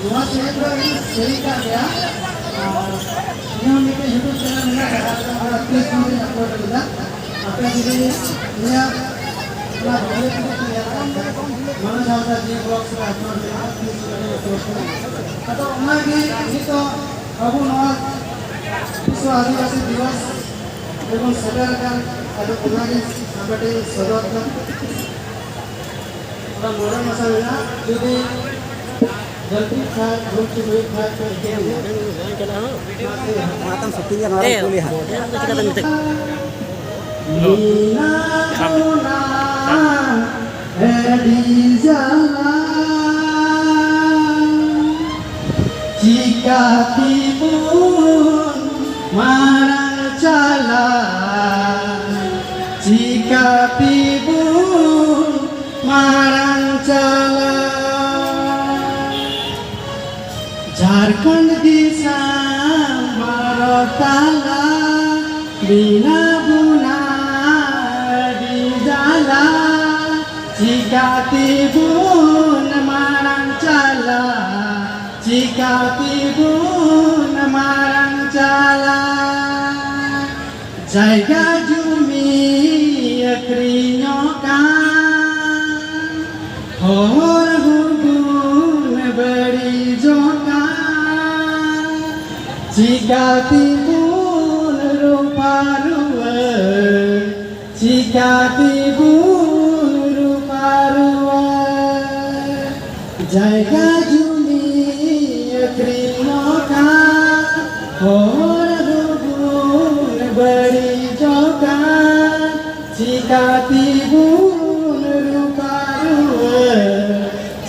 नवा चैनल पर शेयर कर दिया और न्यू मीटे यूट्यूब चैनल में लगा और प्लीज मुझे अपलोड कर दिया आपका दीदी नया अपना वीडियो किया मन जाता जी ब्लॉग्स में अपलोड किया प्लीज मुझे अपलोड करो तो उन्हें भी ये तो अब नवा विश्व आदिवासी दिवस एवं सेटर का अदो उन्हें आपटे स्वागत का और मोरन मसाला जो भी जल्दी खा घूम के वही खा करके मातम शूटिंग का नॉर्मल कुली है नीना कोना एडिजाला jika timun marang cala jika timun marang cala Jharkhand disa marotala bina buna di jala jika tibun marang cala jika tibun marang cala jaiga jumi akrinyokan hor hubun beri jokan jika tibun rupa ruwa jika tibun rupa ruwa jaiga jumi akrinyokan hor hubun beri jokan jika tibun rupa ruwa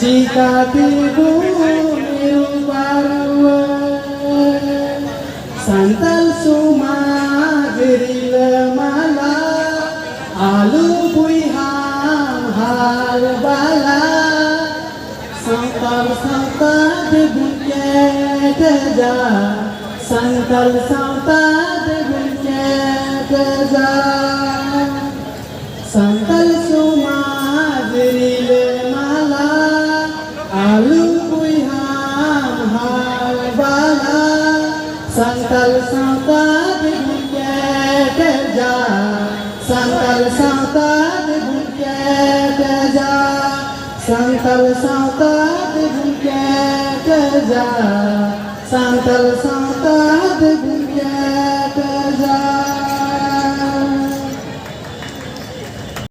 jika tibun rupa ruwa santal sumagri lemala alu puiham hal bala santal santal bunke teja santal santal bunke teja santal sumagri lemala alu puiham hal bala santal santal bunke teja santal santal bunke teja santal santal bunke teja santal santal bunke teja